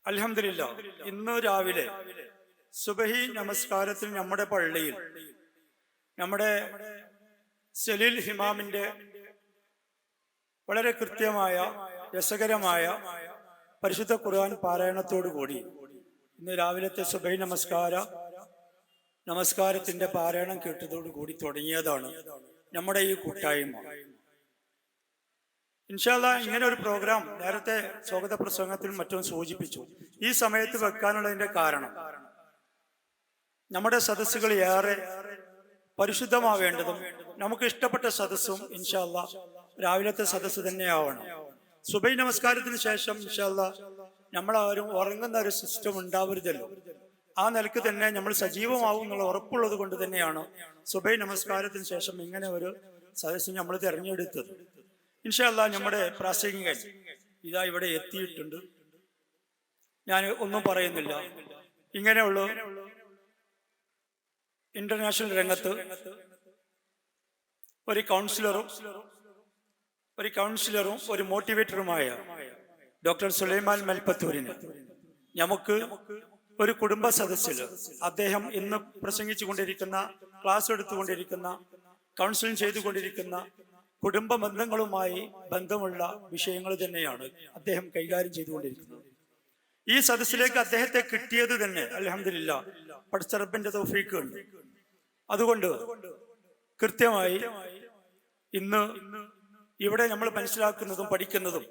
അൽഹംദുലില്ലാ, ഇന്ന് രാവിലെ സുബഹി നമസ്കാരത്തിൽ നമ്മുടെ പള്ളിയിൽ നമ്മുടെ സലീൽ ഹിമാമിന്റെ വളരെ കൃത്യമായ രസകരമായ പരിശുദ്ധ ഖുർആൻ പാരായണത്തോടു കൂടി ഇന്ന് രാവിലത്തെ സുബഹി നമസ്കാരത്തിന്റെ പാരായണം കേട്ടതോടു കൂടി തുടങ്ങിയതാണ് നമ്മുടെ ഈ കൂട്ടായ്മ. ഇൻഷാ അല്ലാഹ് ഇങ്ങനെ ഒരു പ്രോഗ്രാം നേരത്തെ സ്വാഗത പ്രസംഗത്തിലും മറ്റും സൂചിപ്പിച്ചു. ഈ സമയത്ത് വെക്കാനുള്ളതിന്റെ കാരണം നമ്മുടെ സദസ്സുകൾ ഏറെ പരിശുദ്ധമാവേണ്ടതും നമുക്ക് ഇഷ്ടപ്പെട്ട സദസ്സും ഇൻഷാ അല്ലാഹ് രാവിലത്തെ സദസ്സ് തന്നെയാവണം. സുബഹി നമസ്കാരത്തിന് ശേഷം ഇൻഷാ അല്ലാഹ് നമ്മളാരും ഉറങ്ങുന്ന ഒരു സിസ്റ്റം ഉണ്ടാവരുതല്ലോ. ആ നിലക്ക് തന്നെ നമ്മൾ സജീവമാവും എന്നുള്ള ഉറപ്പുള്ളത് കൊണ്ട് തന്നെയാണ് സുബഹി നമസ്കാരത്തിന് ശേഷം ഇങ്ങനെ ഒരു സദസ്സ് നമ്മൾ തിരഞ്ഞെടുത്തത്. ഇൻഷാ അല്ലാഹ് നമ്മുടെ പ്രാസംഗികൻ ഇതാ ഇവിടെ എത്തിയിട്ടുണ്ട്. ഞാൻ ഒന്നും പറയുന്നില്ല. ഇങ്ങനെയുള്ള ഇന്റർനാഷണൽ രംഗത്ത് ഒരു കൗൺസിലറും ഒരു മോട്ടിവേറ്ററുമായ ഡോക്ടർ സുലൈമാൻ മൽപത്തൂരിന് നമുക്ക് ഒരു കുടുംബ സദസ്സിൽ അദ്ദേഹം ഇന്ന് പ്രസംഗിച്ചു കൊണ്ടിരിക്കുന്ന, ക്ലാസ് എടുത്തുകൊണ്ടിരിക്കുന്ന, കൗൺസിലിംഗ് ചെയ്തുകൊണ്ടിരിക്കുന്ന കുടുംബ ബന്ധങ്ങളുമായി ബന്ധമുള്ള വിഷയങ്ങൾ തന്നെയാണ് അദ്ദേഹം കൈകാര്യം ചെയ്തുകൊണ്ടിരിക്കുന്നത്. ഈ സദസ്സിലേക്ക് അദ്ദേഹത്തെ കിട്ടിയത് തന്നെ അൽഹംദുലില്ലാ പടച്ച റബ്ബിന്റെ തൗഫീഖ് ഉണ്ട്. അതുകൊണ്ട് കൃത്യമായി ഇന്ന് ഇവിടെ നമ്മൾ മനസ്സിലാക്കുന്നതും പഠിക്കുന്നതും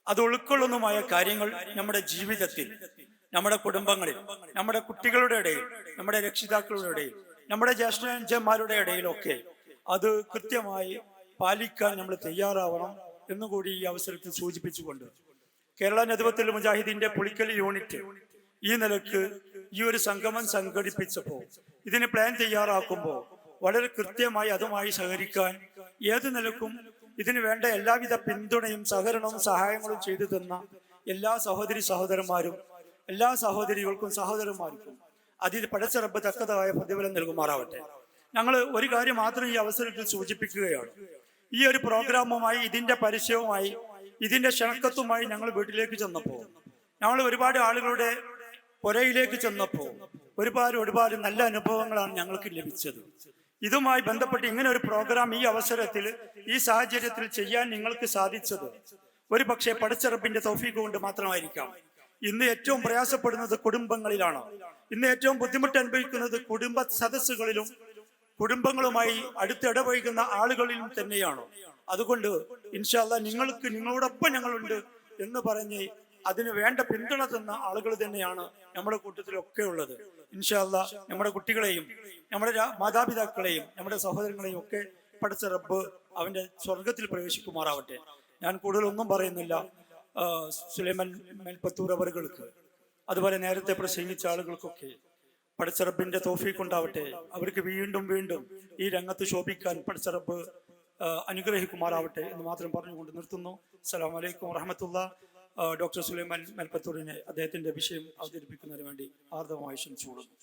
അത് ഉൾക്കൊള്ളുന്നതുമായ കാര്യങ്ങൾ നമ്മുടെ ജീവിതത്തിൽ, നമ്മുടെ കുടുംബങ്ങളിൽ, നമ്മുടെ കുട്ടികളുടെ ഇടയിൽ, നമ്മുടെ രക്ഷിതാക്കളുടെ ഇടയിൽ, നമ്മുടെ ജ്യേഷ്ഠന്മാരുടെ ഇടയിലൊക്കെ അത് കൃത്യമായി പാലിക്കാൻ നമ്മൾ തയ്യാറാവണം എന്നുകൂടി ഈ അവസരത്തിൽ സൂചിപ്പിച്ചുകൊണ്ട് കേരള നദ്വത്തുൽ മുജാഹിദീന്റെ പുളിക്കൽ യൂണിറ്റ് ഈ നിലക്ക് ഈ ഒരു സംഗമം സംഘടിപ്പിച്ചപ്പോൾ, ഇതിന് പ്ലാൻ തയ്യാറാക്കുമ്പോൾ വളരെ കൃത്യമായി അതുമായി സഹകരിക്കാൻ ഏത് നിലക്കും ഇതിനു വേണ്ട എല്ലാവിധ പിന്തുണയും സഹകരണവും സഹായങ്ങളും ചെയ്തു തന്ന എല്ലാ സഹോദരന്മാരും, എല്ലാ സഹോദരികൾക്കും സഹോദരന്മാർക്കും അതിൽ പടച്ച റബ്ബ് തക്കതായ പ്രതിഫലം നൽകുമാറാവട്ടെ. ഞങ്ങൾ ഒരു കാര്യം മാത്രം ഈ അവസരത്തിൽ സൂചിപ്പിക്കുകയാണ്. ഈ ഒരു പ്രോഗ്രാമുമായി, ഇതിന്റെ പരിചയവുമായി, ഇതിന്റെ ക്ഷണക്കത്തുമായി ഞങ്ങൾ വീട്ടിലേക്ക് ചെന്നപ്പോൾ, ഞങ്ങൾ ഒരുപാട് ആളുകളുടെ പുരയിലേക്ക് ചെന്നപ്പോൾ ഒരുപാട് നല്ല അനുഭവങ്ങളാണ് ഞങ്ങൾക്ക് ലഭിച്ചത്. ഇതുമായി ബന്ധപ്പെട്ട് ഇങ്ങനെ ഒരു പ്രോഗ്രാം ഈ അവസരത്തിൽ, ഈ സാഹചര്യത്തിൽ ചെയ്യാൻ നിങ്ങൾക്ക് സാധിച്ചത് ഒരു പക്ഷേ പടച്ച റബ്ബിന്റെ തൗഫീഖ് കൊണ്ട് മാത്രമായിരിക്കാം. ഇന്ന് ഏറ്റവും പ്രയാസപ്പെടുന്നത് കുടുംബങ്ങളിലാണ്. ഇന്ന് ഏറ്റവും ബുദ്ധിമുട്ട് അനുഭവിക്കുന്നത് കുടുംബ സദസ്സുകളിലും കുടുംബങ്ങളുമായി അടുത്തിടപഴകുന്ന ആളുകളിലും തന്നെയാണ്. അതുകൊണ്ട് ഇൻഷാ അല്ലാഹ് നിങ്ങളോടൊപ്പം ഞങ്ങളുണ്ട് എന്ന് പറഞ്ഞ് അതിന് വേണ്ട പിന്തുണ തന്ന ആളുകൾ തന്നെയാണ് നമ്മുടെ കൂട്ടത്തിലൊക്കെ ഉള്ളത്. ഇൻഷാ അല്ലാഹ് നമ്മുടെ കുട്ടികളെയും, നമ്മുടെ മാതാപിതാക്കളെയും, നമ്മുടെ സഹോദരങ്ങളെയും ഒക്കെ പടച്ച റബ്ബ് അവന്റെ സ്വർഗത്തിൽ പ്രവേശിക്കുമാറാവട്ടെ. ഞാൻ കൂടുതലൊന്നും പറയുന്നില്ല. സുലൈമാൻ മൽപത്തൂർ അവർക്ക്, അതുപോലെ നേരത്തെ പ്രസംഗിച്ച ആളുകൾക്കൊക്കെ പടച്ച റബ്ബിന്റെ തൗഫീഖ് ഉണ്ടാവട്ടെ. അവർക്ക് വീണ്ടും ഈ രംഗത്ത് ശോഭിക്കാൻ പടച്ച റബ്ബ് അനുഗ്രഹിക്കുമാറാവട്ടെ എന്ന് മാത്രം പറഞ്ഞുകൊണ്ട് നിർത്തുന്നു. അസ്സലാമു അലൈക്കും വറഹ്മത്തുള്ളാഹി. ഡോക്ടർ സുലൈമാൻ മൽപത്തൂരിനെ അദ്ദേഹത്തിന്റെ വിഷയം അവതരിപ്പിക്കുന്നതിന് വേണ്ടി ആർദ്രമായി ക്ഷണിച്ചുകൊള്ളുന്നു.